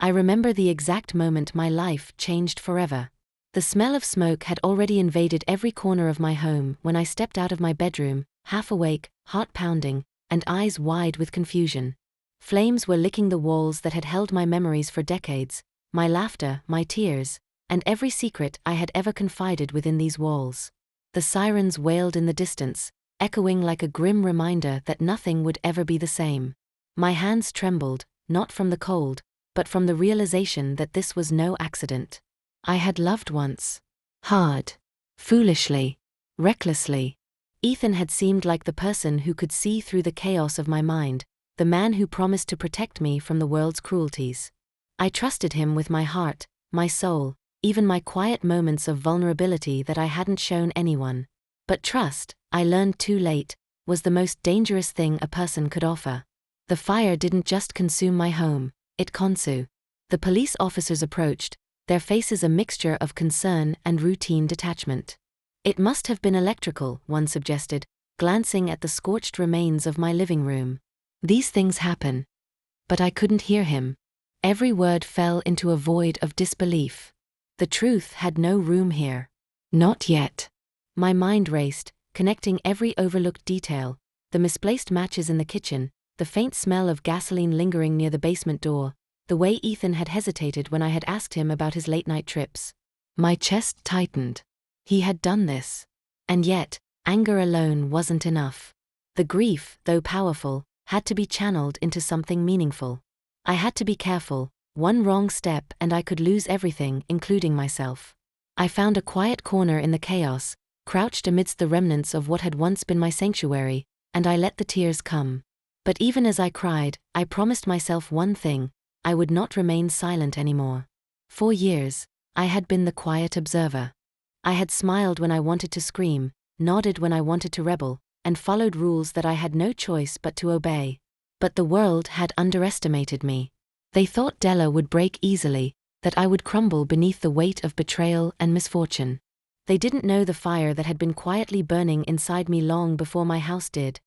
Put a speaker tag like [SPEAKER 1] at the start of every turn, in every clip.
[SPEAKER 1] I remember the exact moment my life changed forever. The smell of smoke had already invaded every corner of my home when I stepped out of my bedroom, half awake, heart pounding, and eyes wide with confusion. Flames were licking the walls that had held my memories for decades, my laughter, my tears, and every secret I had ever confided within these walls. The sirens wailed in the distance, echoing like a grim reminder that nothing would ever be the same. My hands trembled, not from the cold, but from the realization that this was no accident. I had loved once. Hard. Foolishly. Recklessly. Ethan had seemed like the person who could see through the chaos of my mind, the man who promised to protect me from the world's cruelties. I trusted him with my heart, my soul, even my quiet moments of vulnerability that I hadn't shown anyone. But trust, I learned too late, was the most dangerous thing a person could offer. The fire didn't just consume my home, it consumed. The police officers approached, their faces a mixture of concern and routine detachment. It must have been electrical, one suggested, glancing at the scorched remains of my living room. These things happen. But I couldn't hear him. Every word fell into a void of disbelief. The truth had no room here. Not yet. My mind raced, connecting every overlooked detail, the misplaced matches in the kitchen, the faint smell of gasoline lingering near the basement door, the way Ethan had hesitated when I had asked him about his late-night trips. My chest tightened. He had done this. And yet, anger alone wasn't enough. The grief, though powerful, had to be channeled into something meaningful. I had to be careful. One wrong step and I could lose everything, including myself. I found a quiet corner in the chaos, crouched amidst the remnants of what had once been my sanctuary, and I let the tears come. But even as I cried, I promised myself one thing: I would not remain silent anymore. For years, I had been the quiet observer. I had smiled when I wanted to scream, nodded when I wanted to rebel, and followed rules that I had no choice but to obey. But the world had underestimated me. They thought Della would break easily, that I would crumble beneath the weight of betrayal and misfortune. They didn't know the fire that had been quietly burning inside me long before my house did.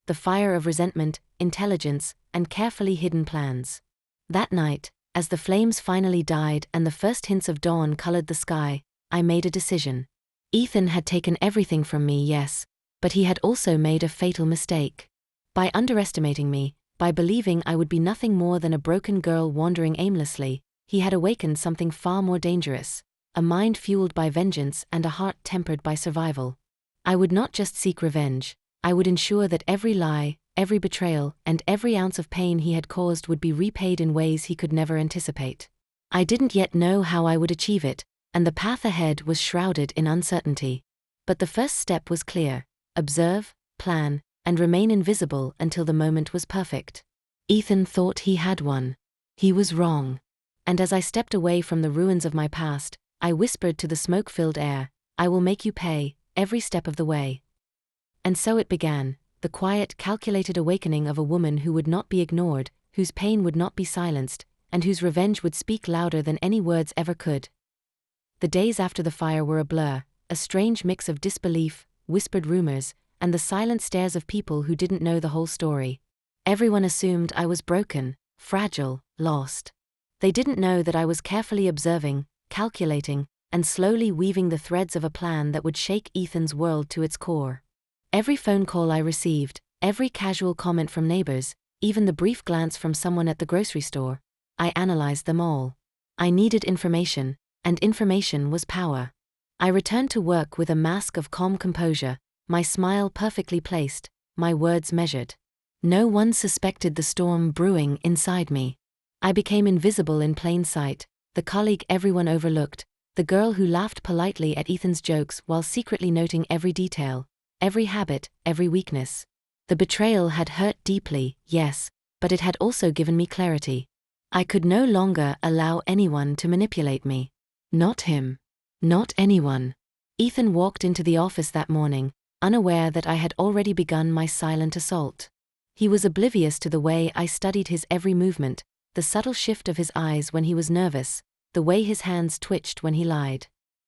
[SPEAKER 1] The fire of resentment, intelligence, and carefully hidden plans. That night, as the flames finally died and the first hints of dawn colored the sky, I made a decision. Ethan had taken everything from me, yes, but he had also made a fatal mistake. By underestimating me, by believing I would be nothing more than a broken girl wandering aimlessly, he had awakened something far more dangerous, a mind fueled by vengeance and a heart tempered by survival. I would not just seek revenge, I would ensure that every lie, every betrayal, and every ounce of pain he had caused would be repaid in ways he could never anticipate. I didn't yet know how I would achieve it, and the path ahead was shrouded in uncertainty. But the first step was clear: observe, plan, and remain invisible until the moment was perfect. Ethan thought he had one. He was wrong. And as I stepped away from the ruins of my past, I whispered to the smoke-filled air, "I will make you pay, every step of the way." And so it began, the quiet, calculated awakening of a woman who would not be ignored, whose pain would not be silenced, and whose revenge would speak louder than any words ever could. The days after the fire were a blur, a strange mix of disbelief, whispered rumors, and the silent stares of people who didn't know the whole story. Everyone assumed I was broken, fragile, lost. They didn't know that I was carefully observing, calculating, and slowly weaving the threads of a plan that would shake Ethan's world to its core. Every phone call I received, every casual comment from neighbors, even the brief glance from someone at the grocery store, I analyzed them all. I needed information, and information was power. I returned to work with a mask of calm composure, my smile perfectly placed, my words measured. No one suspected the storm brewing inside me. I became invisible in plain sight, the colleague everyone overlooked, the girl who laughed politely at Ethan's jokes while secretly noting every detail, every habit, every weakness. The betrayal had hurt deeply, yes, but it had also given me clarity. I could no longer allow anyone to manipulate me. Not him. Not anyone. Ethan walked into the office that morning, unaware that I had already begun my silent assault. He was oblivious to the way I studied his every movement, the subtle shift of his eyes when he was nervous, the way his hands twitched when he lied.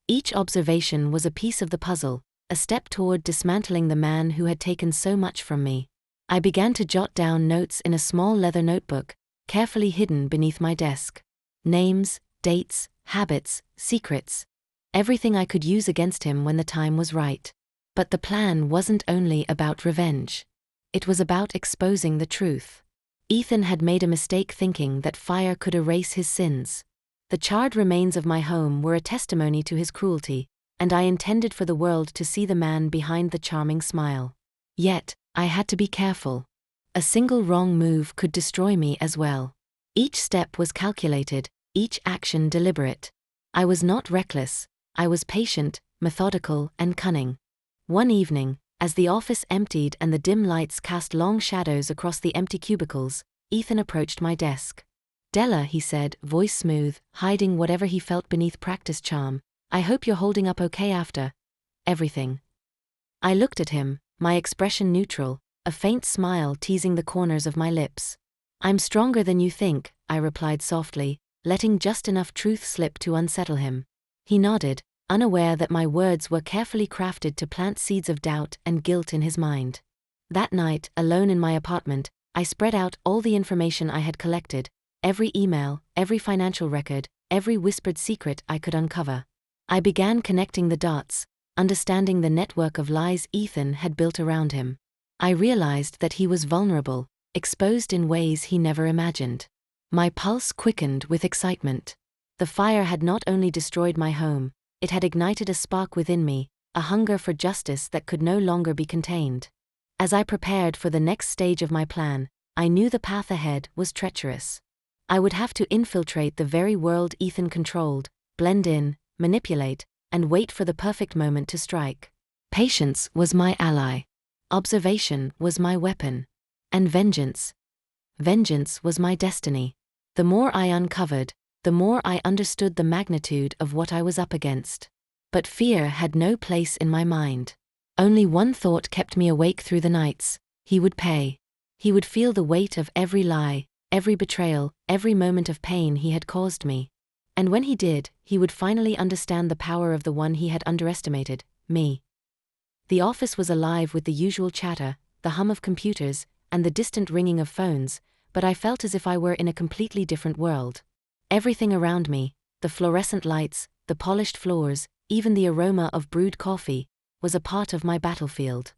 [SPEAKER 1] Each observation was a piece of the puzzle, a step toward dismantling the man who had taken so much from me. I began to jot down notes in a small leather notebook, carefully hidden beneath my desk. Names, dates, habits, secrets. Everything I could use against him when the time was right. But the plan wasn't only about revenge. It was about exposing the truth. Ethan had made a mistake thinking that fire could erase his sins. The charred remains of my home were a testimony to his cruelty, and I intended for the world to see the man behind the charming smile. Yet, I had to be careful. A single wrong move could destroy me as well. Each step was calculated, each action deliberate. I was not reckless, I was patient, methodical, and cunning. One evening, as the office emptied and the dim lights cast long shadows across the empty cubicles, Ethan approached my desk. "Della," he said, voice smooth, hiding whatever he felt beneath practiced charm, "I hope you're holding up okay after everything." I looked at him, my expression neutral, a faint smile teasing the corners of my lips. "I'm stronger than you think," I replied softly, letting just enough truth slip to unsettle him. He nodded, unaware that my words were carefully crafted to plant seeds of doubt and guilt in his mind. That night, alone in my apartment, I spread out all the information I had collected, every email, every financial record, every whispered secret I could uncover. I began connecting the dots, understanding the network of lies Ethan had built around him. I realized that he was vulnerable, exposed in ways he never imagined. My pulse quickened with excitement. The fire had not only destroyed my home, it had ignited a spark within me, a hunger for justice that could no longer be contained. As I prepared for the next stage of my plan, I knew the path ahead was treacherous. I would have to infiltrate the very world Ethan controlled, blend in, manipulate, and wait for the perfect moment to strike. Patience was my ally. Observation was my weapon. And vengeance. Vengeance was my destiny. The more I uncovered, the more I understood the magnitude of what I was up against. But fear had no place in my mind. Only one thought kept me awake through the nights: he would pay. He would feel the weight of every lie, every betrayal, every moment of pain he had caused me. And when he did, he would finally understand the power of the one he had underestimated, me. The office was alive with the usual chatter, the hum of computers, and the distant ringing of phones, but I felt as if I were in a completely different world. Everything around me, the fluorescent lights, the polished floors, even the aroma of brewed coffee, was a part of my battlefield.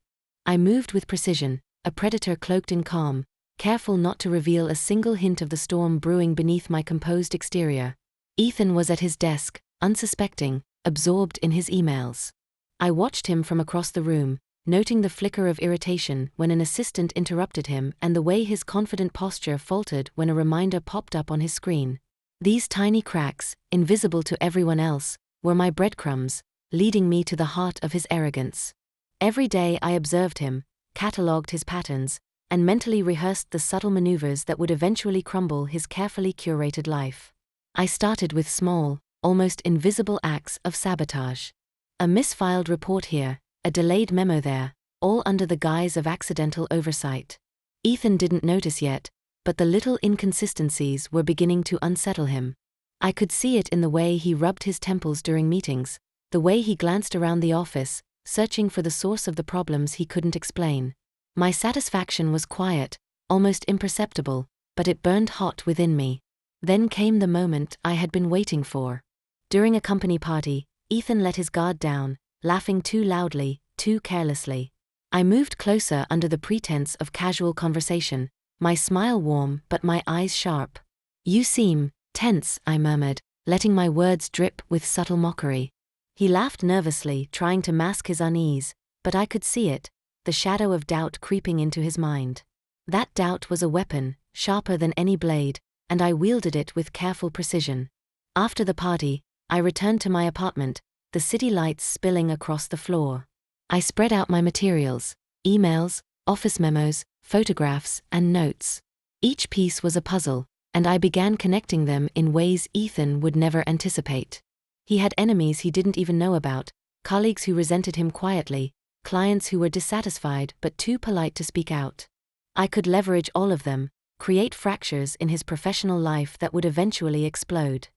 [SPEAKER 1] I moved with precision, a predator cloaked in calm, careful not to reveal a single hint of the storm brewing beneath my composed exterior. Ethan was at his desk, unsuspecting, absorbed in his emails. I watched him from across the room, noting the flicker of irritation when an assistant interrupted him and the way his confident posture faltered when a reminder popped up on his screen. These tiny cracks, invisible to everyone else, were my breadcrumbs, leading me to the heart of his arrogance. Every day I observed him, catalogued his patterns, and mentally rehearsed the subtle maneuvers that would eventually crumble his carefully curated life. I started with small, almost invisible acts of sabotage. A misfiled report here, a delayed memo there, all under the guise of accidental oversight. Ethan didn't notice yet, but the little inconsistencies were beginning to unsettle him. I could see it in the way he rubbed his temples during meetings, the way he glanced around the office, searching for the source of the problems he couldn't explain. My satisfaction was quiet, almost imperceptible, but it burned hot within me. Then came the moment I had been waiting for. During a company party, Ethan let his guard down, laughing too loudly, too carelessly. I moved closer under the pretense of casual conversation, my smile warm but my eyes sharp. "You seem tense," I murmured, letting my words drip with subtle mockery. He laughed nervously, trying to mask his unease, but I could see it, the shadow of doubt creeping into his mind. That doubt was a weapon, sharper than any blade, and I wielded it with careful precision. After the party, I returned to my apartment, the city lights spilling across the floor. I spread out my materials: emails, office memos, photographs, and notes. Each piece was a puzzle, and I began connecting them in ways Ethan would never anticipate. He had enemies he didn't even know about, colleagues who resented him quietly, clients who were dissatisfied but too polite to speak out. I could leverage all of them, create fractures in his professional life that would eventually explode.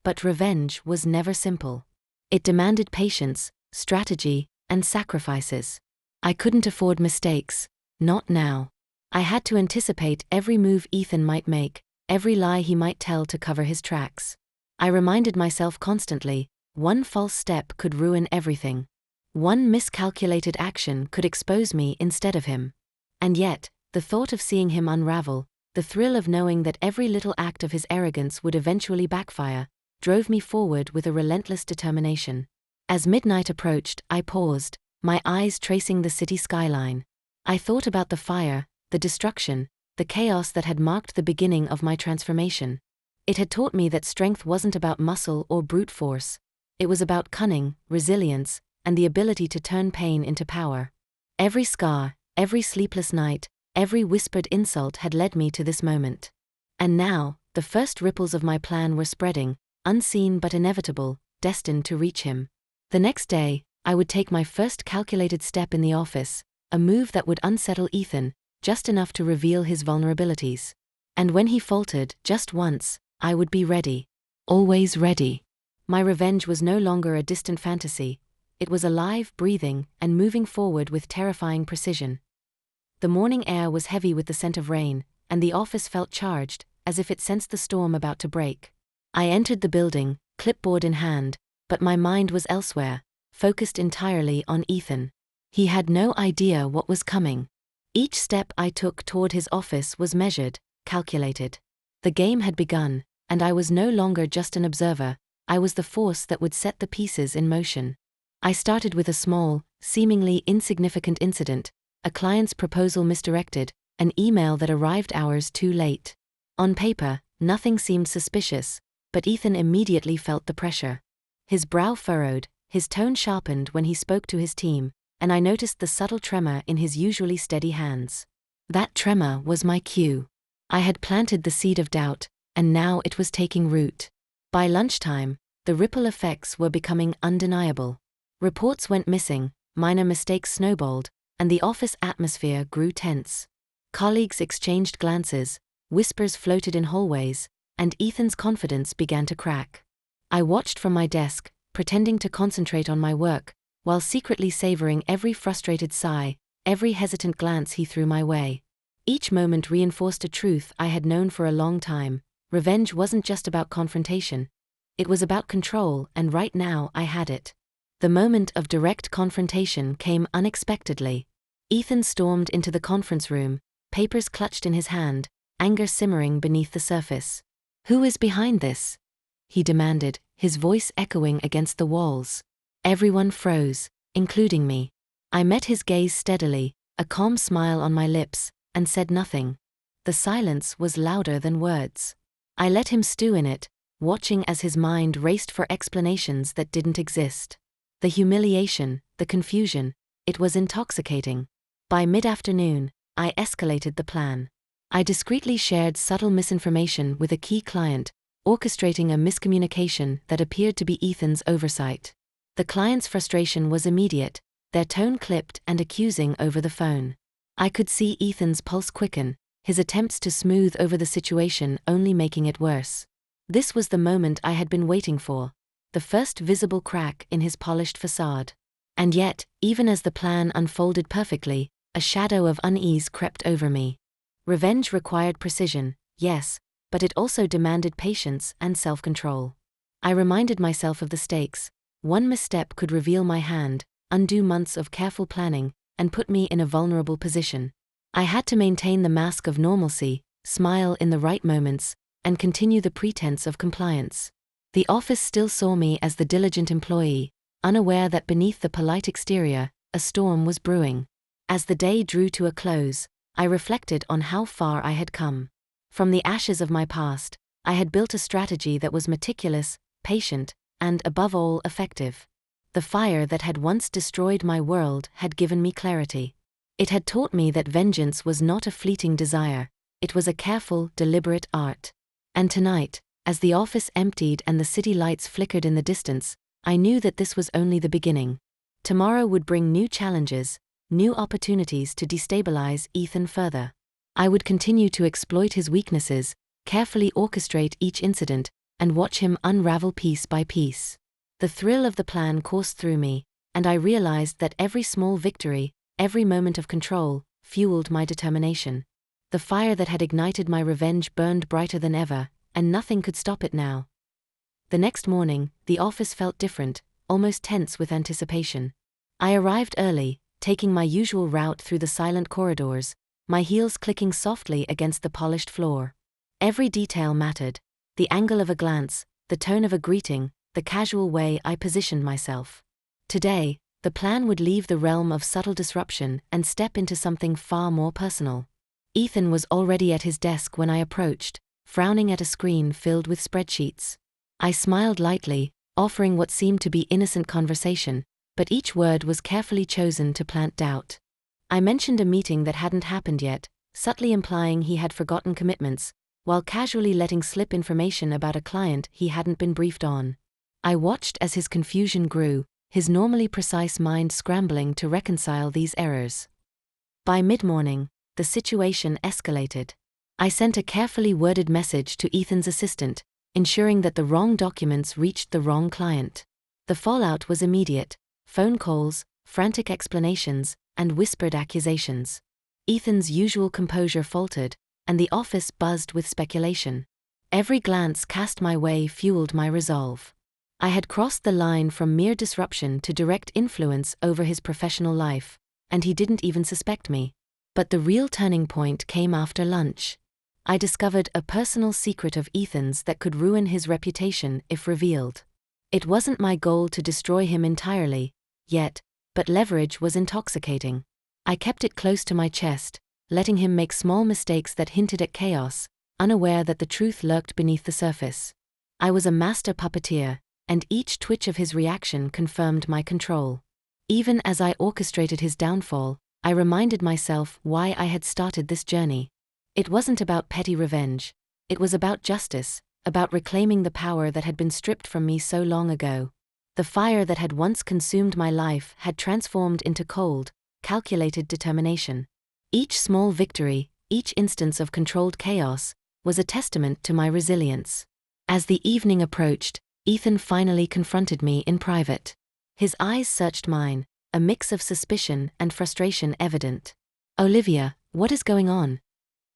[SPEAKER 1] But revenge was never simple. It demanded patience, strategy, and sacrifices. I couldn't afford mistakes, not now. I had to anticipate every move Ethan might make, every lie he might tell to cover his tracks. I reminded myself constantly, one false step could ruin everything. One miscalculated action could expose me instead of him. And yet, the thought of seeing him unravel, the thrill of knowing that every little act of his arrogance would eventually backfire, drove me forward with a relentless determination. As midnight approached, I paused, my eyes tracing the city skyline. I thought about the fire, the destruction, the chaos that had marked the beginning of my transformation. It had taught me that strength wasn't about muscle or brute force. It was about cunning, resilience, and the ability to turn pain into power. Every scar, every sleepless night, every whispered insult had led me to this moment. And now, the first ripples of my plan were spreading, unseen but inevitable, destined to reach him. The next day, I would take my first calculated step in the office, a move that would unsettle Ethan, just enough to reveal his vulnerabilities. And when he faltered, just once, I would be ready. Always ready. My revenge was no longer a distant fantasy. It was alive, breathing, and moving forward with terrifying precision. The morning air was heavy with the scent of rain, and the office felt charged, as if it sensed the storm about to break. I entered the building, clipboard in hand, but my mind was elsewhere, focused entirely on Ethan. He had no idea what was coming. Each step I took toward his office was measured, calculated. The game had begun, and I was no longer just an observer. I was the force that would set the pieces in motion. I started with a small, seemingly insignificant incident, a client's proposal misdirected, an email that arrived hours too late. On paper, nothing seemed suspicious, but Ethan immediately felt the pressure. His brow furrowed, his tone sharpened when he spoke to his team, and I noticed the subtle tremor in his usually steady hands. That tremor was my cue. I had planted the seed of doubt, and now it was taking root. By lunchtime, the ripple effects were becoming undeniable. Reports went missing, minor mistakes snowballed, and the office atmosphere grew tense. Colleagues exchanged glances, whispers floated in hallways, and Ethan's confidence began to crack. I watched from my desk, pretending to concentrate on my work, while secretly savoring every frustrated sigh, every hesitant glance he threw my way. Each moment reinforced a truth I had known for a long time. Revenge wasn't just about confrontation. It was about control, and right now I had it. The moment of direct confrontation came unexpectedly. Ethan stormed into the conference room, papers clutched in his hand, anger simmering beneath the surface. "Who is behind this?" he demanded, his voice echoing against the walls. Everyone froze, including me. I met his gaze steadily, a calm smile on my lips, and said nothing. The silence was louder than words. I let him stew in it, watching as his mind raced for explanations that didn't exist. The humiliation, the confusion, it was intoxicating. By mid-afternoon, I escalated the plan. I discreetly shared subtle misinformation with a key client, orchestrating a miscommunication that appeared to be Ethan's oversight. The client's frustration was immediate, their tone clipped and accusing over the phone. I could see Ethan's pulse quicken, his attempts to smooth over the situation only making it worse. This was the moment I had been waiting for, the first visible crack in his polished facade. And yet, even as the plan unfolded perfectly, a shadow of unease crept over me. Revenge required precision, yes, but it also demanded patience and self-control. I reminded myself of the stakes. One misstep could reveal my hand, undo months of careful planning, and put me in a vulnerable position. I had to maintain the mask of normalcy, smile in the right moments, and continue the pretense of compliance. The office still saw me as the diligent employee, unaware that beneath the polite exterior, a storm was brewing. As the day drew to a close, I reflected on how far I had come. From the ashes of my past, I had built a strategy that was meticulous, patient, and above all effective. The fire that had once destroyed my world had given me clarity. It had taught me that vengeance was not a fleeting desire, it was a careful, deliberate art. And tonight, as the office emptied and the city lights flickered in the distance, I knew that this was only the beginning. Tomorrow would bring new challenges, new opportunities to destabilize Ethan further. I would continue to exploit his weaknesses, carefully orchestrate each incident, and watch him unravel piece by piece. The thrill of the plan coursed through me, and I realized that every small victory, every moment of control, fueled my determination. The fire that had ignited my revenge burned brighter than ever, and nothing could stop it now. The next morning, the office felt different, almost tense with anticipation. I arrived early, taking my usual route through the silent corridors, my heels clicking softly against the polished floor. Every detail mattered: the angle of a glance, the tone of a greeting, the casual way I positioned myself. Today, the plan would leave the realm of subtle disruption and step into something far more personal. Ethan was already at his desk when I approached, frowning at a screen filled with spreadsheets. I smiled lightly, offering what seemed to be innocent conversation, but each word was carefully chosen to plant doubt. I mentioned a meeting that hadn't happened yet, subtly implying he had forgotten commitments, while casually letting slip information about a client he hadn't been briefed on. I watched as his confusion grew, his normally precise mind scrambling to reconcile these errors. By mid-morning, the situation escalated. I sent a carefully worded message to Ethan's assistant, ensuring that the wrong documents reached the wrong client. The fallout was immediate: phone calls, frantic explanations, and whispered accusations. Ethan's usual composure faltered, and the office buzzed with speculation. Every glance cast my way fueled my resolve. I had crossed the line from mere disruption to direct influence over his professional life, and he didn't even suspect me. But the real turning point came after lunch. I discovered a personal secret of Ethan's that could ruin his reputation if revealed. It wasn't my goal to destroy him entirely, yet, but leverage was intoxicating. I kept it close to my chest, letting him make small mistakes that hinted at chaos, unaware that the truth lurked beneath the surface. I was a master puppeteer, and each twitch of his reaction confirmed my control. Even as I orchestrated his downfall, I reminded myself why I had started this journey. It wasn't about petty revenge. It was about justice, about reclaiming the power that had been stripped from me so long ago. The fire that had once consumed my life had transformed into cold, calculated determination. Each small victory, each instance of controlled chaos, was a testament to my resilience. As the evening approached, Ethan finally confronted me in private. His eyes searched mine, a mix of suspicion and frustration evident. "Olivia, what is going on?"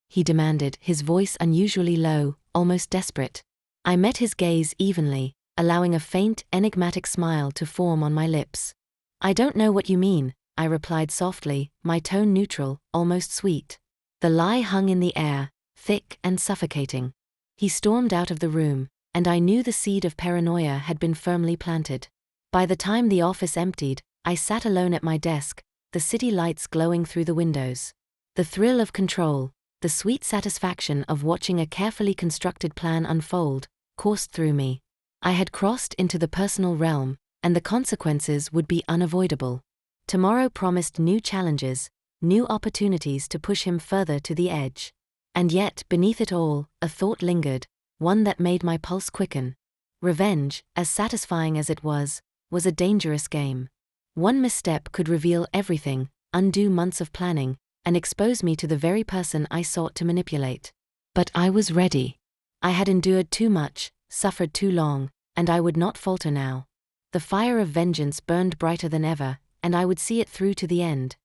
[SPEAKER 1] he demanded, his voice unusually low, almost desperate. I met his gaze evenly, allowing a faint, enigmatic smile to form on my lips. "I don't know what you mean," I replied softly, my tone neutral, almost sweet. The lie hung in the air, thick and suffocating. He stormed out of the room, and I knew the seed of paranoia had been firmly planted. By the time the office emptied, I sat alone at my desk, the city lights glowing through the windows. The thrill of control, the sweet satisfaction of watching a carefully constructed plan unfold, coursed through me. I had crossed into the personal realm, and the consequences would be unavoidable. Tomorrow promised new challenges, new opportunities to push him further to the edge. And yet, beneath it all, a thought lingered, one that made my pulse quicken. Revenge, as satisfying as it was a dangerous game. One misstep could reveal everything, undo months of planning, and expose me to the very person I sought to manipulate. But I was ready. I had endured too much, suffered too long, and I would not falter now. The fire of vengeance burned brighter than ever, and I would see it through to the end.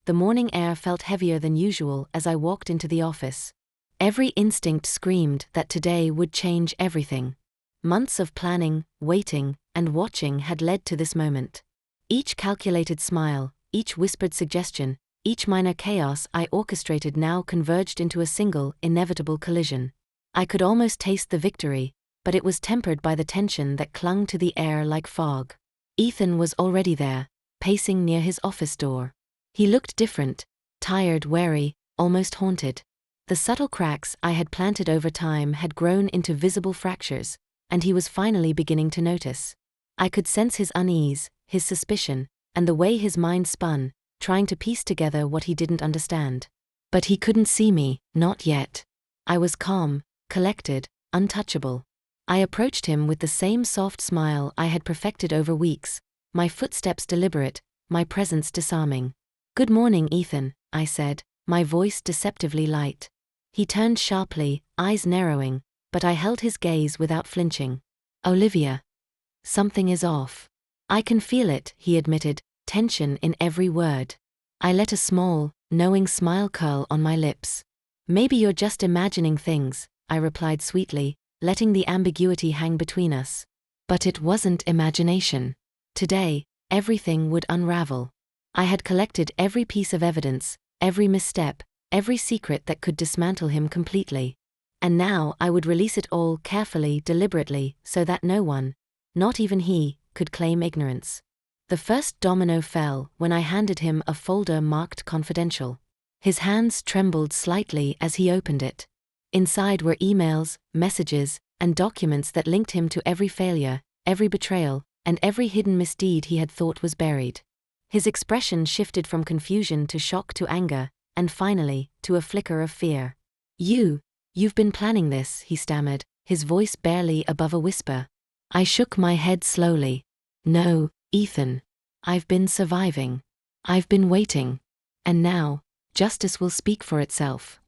[SPEAKER 1] The morning air felt heavier than usual as I walked into the office. Every instinct screamed that today would change everything. Months of planning, waiting, and watching had led to this moment. Each calculated smile, each whispered suggestion, each minor chaos I orchestrated now converged into a single, inevitable collision. I could almost taste the victory, but it was tempered by the tension that clung to the air like fog. Ethan was already there, pacing near his office door. He looked different, tired, wary, almost haunted. The subtle cracks I had planted over time had grown into visible fractures, and he was finally beginning to notice. I could sense his unease, his suspicion, and the way his mind spun, trying to piece together what he didn't understand. But he couldn't see me, not yet. I was calm, collected, untouchable. I approached him with the same soft smile I had perfected over weeks, my footsteps deliberate, my presence disarming. "Good morning, Ethan," I said, my voice deceptively light. He turned sharply, eyes narrowing, but I held his gaze without flinching. "Olivia, something is off." "I can feel it," he admitted, tension in every word. I let a small, knowing smile curl on my lips. Maybe you're just imagining things, I replied sweetly, letting the ambiguity hang between us. But it wasn't imagination. Today, everything would unravel. I had collected every piece of evidence, every misstep, every secret that could dismantle him completely. And now I would release it all carefully, deliberately, so that no one, not even he, could claim ignorance. The first domino fell when I handed him a folder marked confidential. His hands trembled slightly as he opened it. Inside were emails, messages, and documents that linked him to every failure, every betrayal, and every hidden misdeed he had thought was buried. His expression shifted from confusion to shock to anger, and finally, to a flicker of fear. You've been planning this, he stammered, his voice barely above a whisper. I shook my head slowly. No, Ethan. I've been surviving. I've been waiting. And now, justice will speak for itself.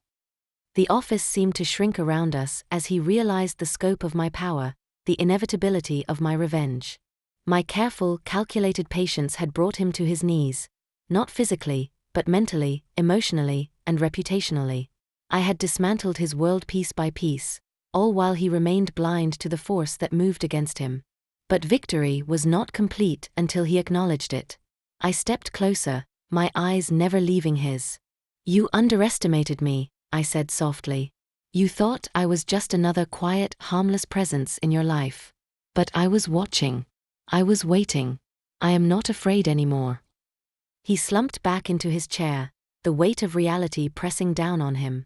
[SPEAKER 1] The office seemed to shrink around us as he realized the scope of my power, the inevitability of my revenge. My careful, calculated patience had brought him to his knees, not physically, but mentally, emotionally, and reputationally. I had dismantled his world piece by piece, all while he remained blind to the force that moved against him. But victory was not complete until he acknowledged it. I stepped closer, my eyes never leaving his. You underestimated me, I said softly. You thought I was just another quiet, harmless presence in your life. But I was watching. I was waiting. I am not afraid anymore. He slumped back into his chair, the weight of reality pressing down on him.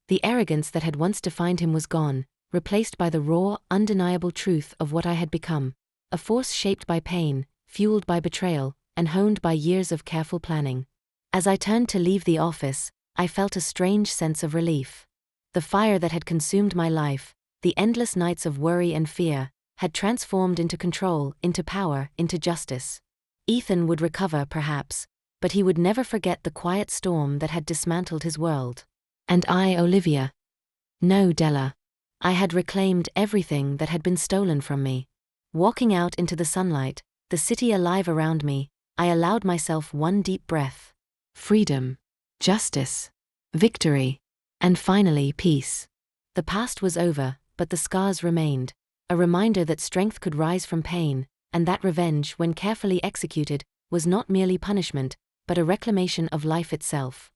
[SPEAKER 1] The arrogance that had once defined him was gone, replaced by the raw, undeniable truth of what I had become, a force shaped by pain, fueled by betrayal, and honed by years of careful planning. As I turned to leave the office, I felt a strange sense of relief. The fire that had consumed my life, the endless nights of worry and fear, had transformed into control, into power, into justice. Ethan would recover, perhaps, but he would never forget the quiet storm that had dismantled his world. And I, Olivia? No, Della. I had reclaimed everything that had been stolen from me. Walking out into the sunlight, the city alive around me, I allowed myself one deep breath. Freedom, justice, victory, and finally peace. The past was over, but the scars remained, a reminder that strength could rise from pain, and that revenge, when carefully executed, was not merely punishment, but a reclamation of life itself.